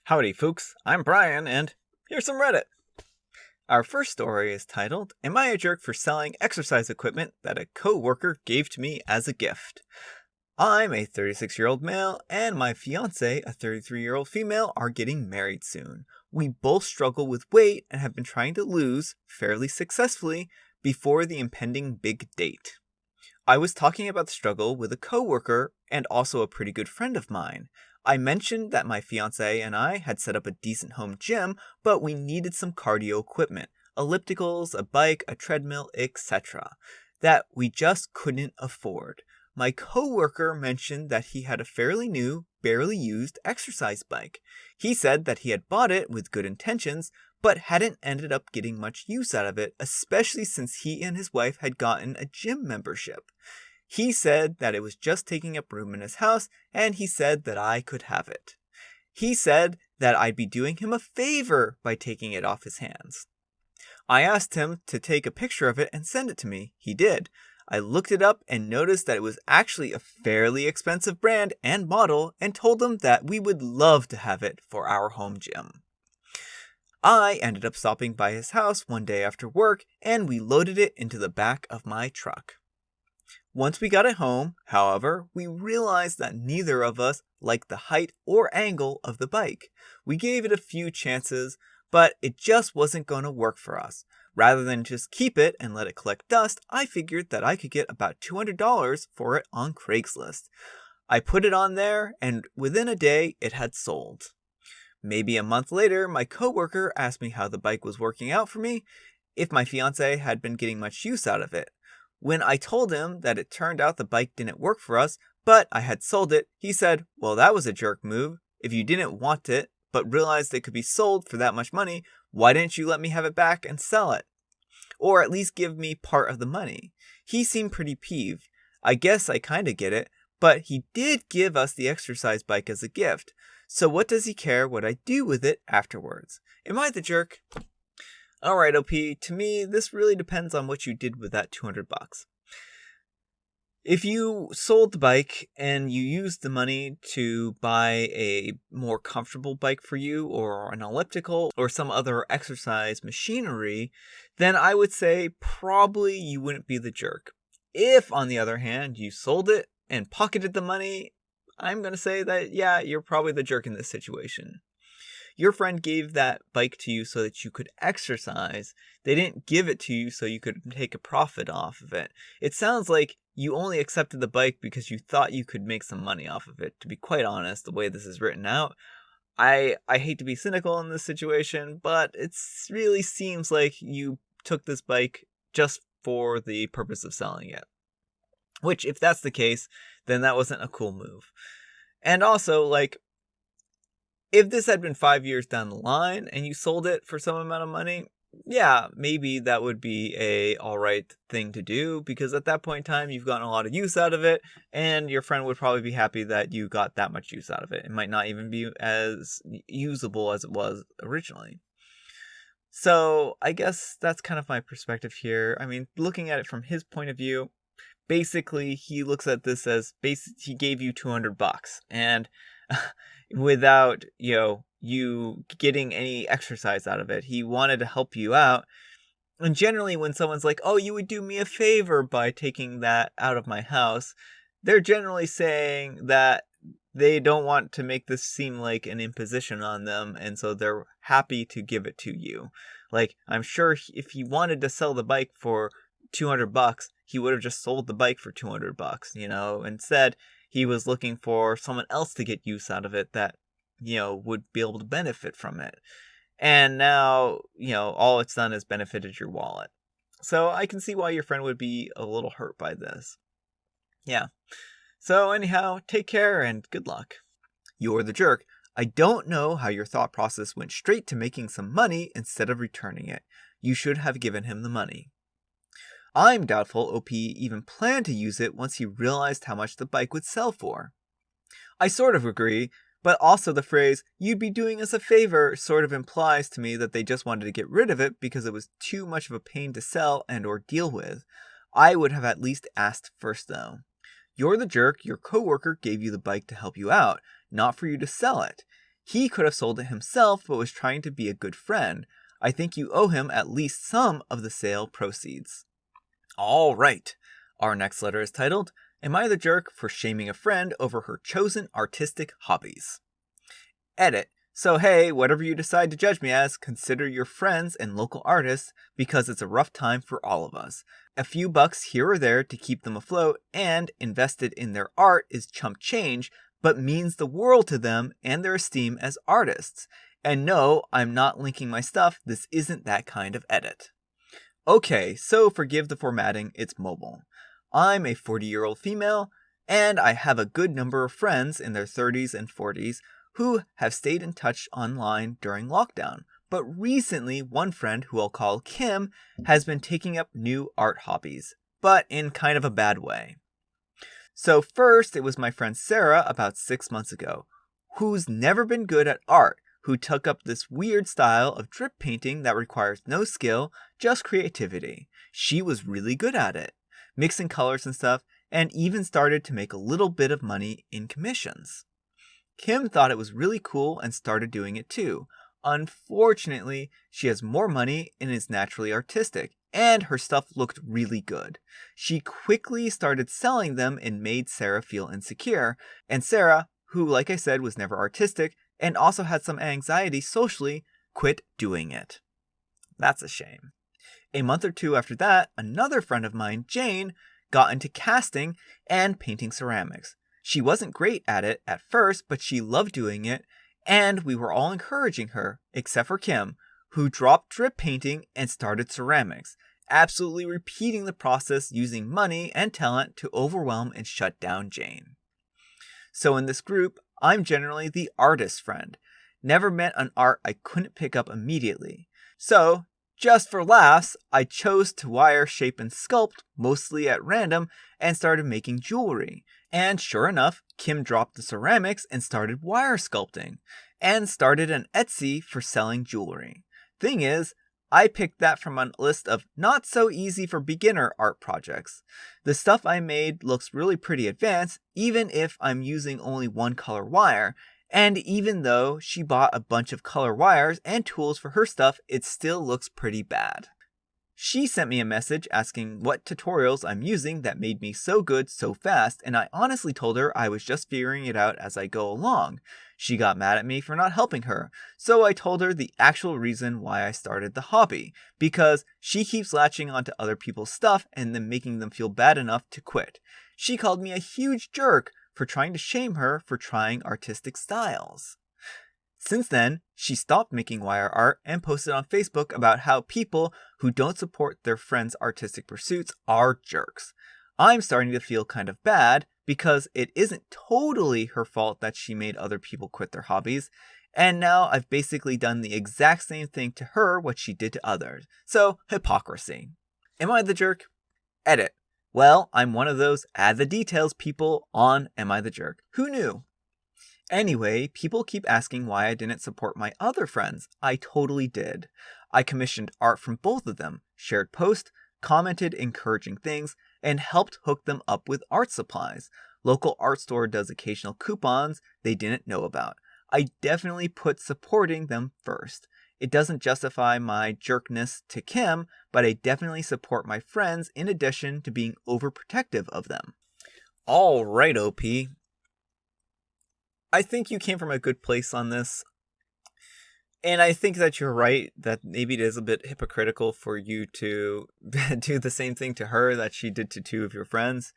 Howdy, folks. I'm Brian, and here's some Reddit. Our first story is titled, Am I a Jerk for Selling Exercise Equipment That a Co-Worker Gave to Me as a Gift? I'm a 36-year-old male, and my fiance, a 33-year-old female, are getting married soon. We both struggle with weight and have been trying to lose, fairly successfully, before the impending big date. I was talking about the struggle with a coworker and also a pretty good friend of mine. I mentioned that my fiance and I had set up a decent home gym, but we needed some cardio equipment, ellipticals, a bike, a treadmill, etc., that we just couldn't afford. My coworker mentioned that he had a fairly new, barely used exercise bike. He said that he had bought it with good intentions, but hadn't ended up getting much use out of it, especially since he and his wife had gotten a gym membership. He said that it was just taking up room in his house, and he said that I could have it. He said that I'd be doing him a favor by taking it off his hands. I asked him to take a picture of it and send it to me. He did. I looked it up and noticed that it was actually a fairly expensive brand and model, and told him that we would love to have it for our home gym. I ended up stopping by his house one day after work, and we loaded it into the back of my truck. Once we got it home, however, we realized that neither of us liked the height or angle of the bike. We gave it a few chances, but it just wasn't going to work for us. Rather than just keep it and let it collect dust, I figured that I could get about $200 for it on Craigslist. I put it on there, and within a day, it had sold. Maybe a month later, my coworker asked me how the bike was working out for me, if my fiance had been getting much use out of it. When I told him that it turned out the bike didn't work for us, but I had sold it, he said, well, that was a jerk move. If you didn't want it, but realized it could be sold for that much money, why didn't you let me have it back and sell it? Or at least give me part of the money. He seemed pretty peeved. I guess I kinda get it, but he did give us the exercise bike as a gift. So what does he care what I do with it afterwards? Am I the jerk? Alright, OP, to me, this really depends on what you did with that $200. If you sold the bike and you used the money to buy a more comfortable bike for you, or an elliptical, or some other exercise machinery, then I would say probably you wouldn't be the jerk. If, on the other hand, you sold it and pocketed the money, I'm going to say that, yeah, you're probably the jerk in this situation. Your friend gave that bike to you so that you could exercise. They didn't give it to you so you could take a profit off of it. It sounds like you only accepted the bike because you thought you could make some money off of it. To be quite honest, the way this is written out, I hate to be cynical in this situation, but it really seems like you took this bike just for the purpose of selling it. Which, if that's the case, then that wasn't a cool move. And also, if this had been 5 years down the line and you sold it for some amount of money, yeah, maybe that would be a alright thing to do, because at that point in time, you've gotten a lot of use out of it, and your friend would probably be happy that you got that much use out of it. It might not even be as usable as it was originally. So I guess that's kind of my perspective here. I mean, looking at it from his point of view, basically he looks at this as he gave you $200, and without, you getting any exercise out of it. He wanted to help you out. And generally when someone's like, oh, you would do me a favor by taking that out of my house, they're generally saying that they don't want to make this seem like an imposition on them, and so they're happy to give it to you. I'm sure if he wanted to sell the bike for $200, he would have just sold the bike for $200, Instead, he was looking for someone else to get use out of it that, would be able to benefit from it. And now, all it's done is benefited your wallet. So I can see why your friend would be a little hurt by this. Yeah. So anyhow, take care and good luck. You're the jerk. I don't know how your thought process went straight to making some money instead of returning it. You should have given him the money. I'm doubtful OP even planned to use it once he realized how much the bike would sell for. I sort of agree, but also the phrase, you'd be doing us a favor, sort of implies to me that they just wanted to get rid of it because it was too much of a pain to sell and or deal with. I would have at least asked first though. You're the jerk, your coworker gave you the bike to help you out, not for you to sell it. He could have sold it himself, but was trying to be a good friend. I think you owe him at least some of the sale proceeds. All right. Our next letter is titled, Am I the Jerk for Shaming a Friend Over Her Chosen Artistic Hobbies? Edit. So hey, whatever you decide to judge me as, consider your friends and local artists because it's a rough time for all of us. A few bucks here or there to keep them afloat and invested in their art is chump change, but means the world to them and their esteem as artists. And no, I'm not linking my stuff, this isn't that kind of edit. Okay, so forgive the formatting, it's mobile. I'm a 40-year-old female, and I have a good number of friends in their 30s and 40s who have stayed in touch online during lockdown. But recently, one friend, who I'll call Kim, has been taking up new art hobbies, but in kind of a bad way. So first, it was my friend Sarah about 6 months ago, who's never been good at art, who took up this weird style of drip painting that requires no skill, just creativity. She was really good at it, mixing colors and stuff, and even started to make a little bit of money in commissions. Kim thought it was really cool and started doing it too. Unfortunately, she has more money and is naturally artistic, and her stuff looked really good. She quickly started selling them and made Sarah feel insecure, and Sarah, who like I said was never artistic and also had some anxiety socially, quit doing it. That's a shame. A month or two after that, another friend of mine, Jane, got into casting and painting ceramics. She wasn't great at it at first, but she loved doing it, and we were all encouraging her, except for Kim, who dropped drip painting and started ceramics, absolutely repeating the process using money and talent to overwhelm and shut down Jane. So in this group, I'm generally the artist friend. Never met an art I couldn't pick up immediately. So, just for laughs, I chose to wire, shape, and sculpt, mostly at random, and started making jewelry. And sure enough, Kim dropped the ceramics and started wire sculpting, and started an Etsy for selling jewelry. Thing is, I picked that from a list of not so easy for beginner art projects. The stuff I made looks really pretty advanced, even if I'm using only one color wire, and even though she bought a bunch of color wires and tools for her stuff, it still looks pretty bad. She sent me a message asking what tutorials I'm using that made me so good so fast, and I honestly told her I was just figuring it out as I go along. She got mad at me for not helping her, so I told her the actual reason why I started the hobby, because she keeps latching onto other people's stuff and then making them feel bad enough to quit. She called me a huge jerk for trying to shame her for trying artistic styles. Since then, she stopped making wire art and posted on Facebook about how people who don't support their friends' artistic pursuits are jerks. I'm starting to feel kind of bad because it isn't totally her fault that she made other people quit their hobbies, and now I've basically done the exact same thing to her what she did to others. So, hypocrisy. Am I the jerk? Edit. Well, I'm one of those add the details people on Am I the Jerk. Who knew? Anyway, people keep asking why I didn't support my other friends. I totally did. I commissioned art from both of them, shared posts, commented encouraging things, and helped hook them up with art supplies. Local art store does occasional coupons they didn't know about. I definitely put supporting them first. It doesn't justify my jerkness to Kim, but I definitely support my friends in addition to being overprotective of them. All right, OP. I think you came from a good place on this. And I think that you're right, that maybe it is a bit hypocritical for you to do the same thing to her that she did to two of your friends.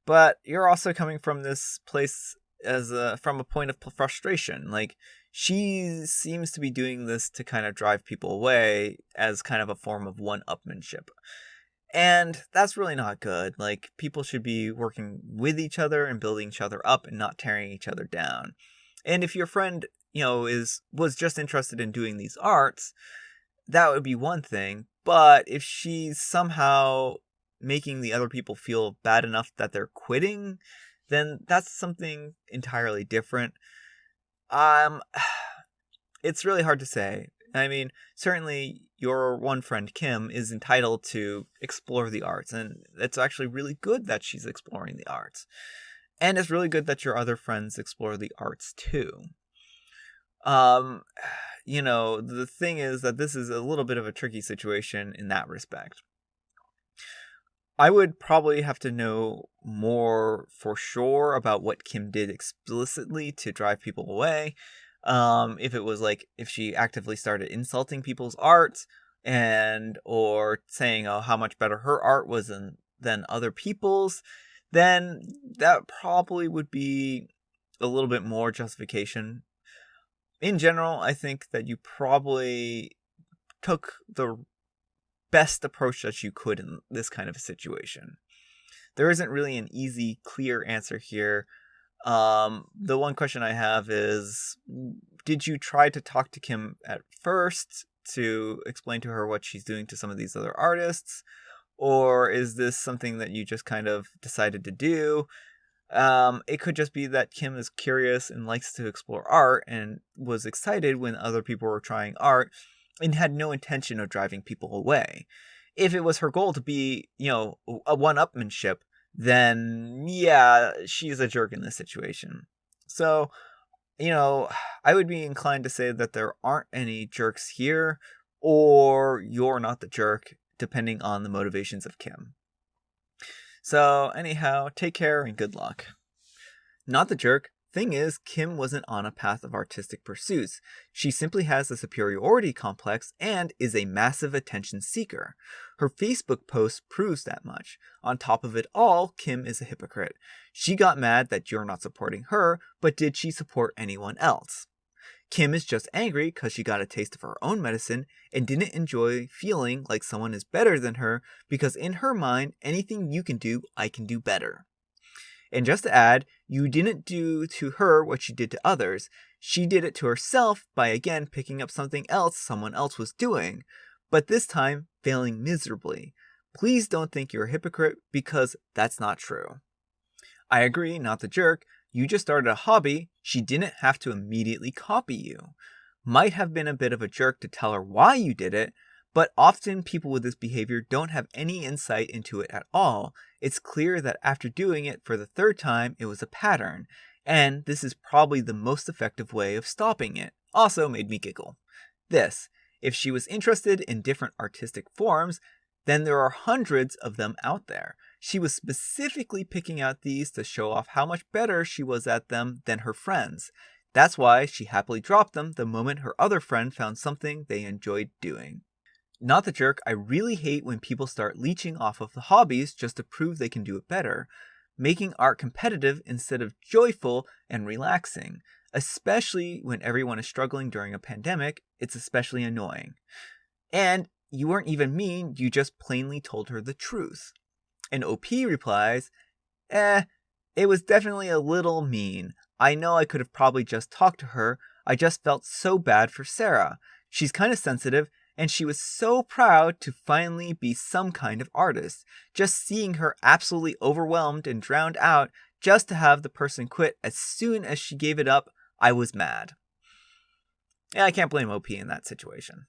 But you're also coming from this place from a point of frustration. Like, she seems to be doing this to kind of drive people away as kind of a form of one-upmanship. And that's really not good. Like, people should be working with each other and building each other up and not tearing each other down. And if your friend, was just interested in doing these arts, that would be one thing. But if she's somehow making the other people feel bad enough that they're quitting, then that's something entirely different. It's really hard to say. I mean, certainly your one friend, Kim, is entitled to explore the arts, and it's actually really good that she's exploring the arts. And it's really good that your other friends explore the arts too. Um, the thing is that this is a little bit of a tricky situation in that respect. I would probably have to know more for sure about what Kim did explicitly to drive people away. If it was like if she actively started insulting people's art or saying how much better her art was than other people's, then that probably would be a little bit more justification. In general, I think that you probably took the best approach that you could in this kind of a situation. There isn't really an easy, clear answer here. The one question I have is, did you try to talk to Kim at first to explain to her what she's doing to some of these other artists? Or is this something that you just kind of decided to do? It could just be that Kim is curious and likes to explore art and was excited when other people were trying art and had no intention of driving people away. If it was her goal to be, a one-upmanship, then yeah, she's a jerk in this situation. So, I would be inclined to say that there aren't any jerks here, or you're not the jerk, depending on the motivations of Kim. So, anyhow, take care and good luck. Not the jerk. Thing is, Kim wasn't on a path of artistic pursuits. She simply has a superiority complex and is a massive attention seeker. Her Facebook post proves that much. On top of it all, Kim is a hypocrite. She got mad that you're not supporting her, but did she support anyone else? Kim is just angry because she got a taste of her own medicine and didn't enjoy feeling like someone is better than her because in her mind, anything you can do, I can do better. And just to add, you didn't do to her what she did to others. She did it to herself by again picking up something else someone else was doing, but this time failing miserably. Please don't think you're a hypocrite because that's not true. I agree, not the jerk. You just started a hobby. She didn't have to immediately copy you. Might have been a bit of a jerk to tell her why you did it, but often people with this behavior don't have any insight into it at all. It's clear that after doing it for the third time, it was a pattern, and this is probably the most effective way of stopping it. Also made me giggle. This, if she was interested in different artistic forms, then there are hundreds of them out there. She was specifically picking out these to show off how much better she was at them than her friends. That's why she happily dropped them the moment her other friend found something they enjoyed doing. Not the jerk, I really hate when people start leeching off of the hobbies just to prove they can do it better, making art competitive instead of joyful and relaxing. Especially when everyone is struggling during a pandemic, it's especially annoying. And you weren't even mean, you just plainly told her the truth. And OP replies, it was definitely a little mean. I know I could have probably just talked to her, I just felt so bad for Sarah. She's kind of sensitive, and she was so proud to finally be some kind of artist. Just seeing her absolutely overwhelmed and drowned out just to have the person quit as soon as she gave it up, I was mad. Yeah, I can't blame OP in that situation.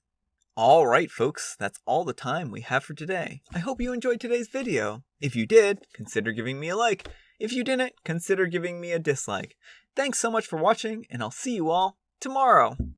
Alright folks, that's all the time we have for today. I hope you enjoyed today's video. If you did, consider giving me a like. If you didn't, consider giving me a dislike. Thanks so much for watching, and I'll see you all tomorrow.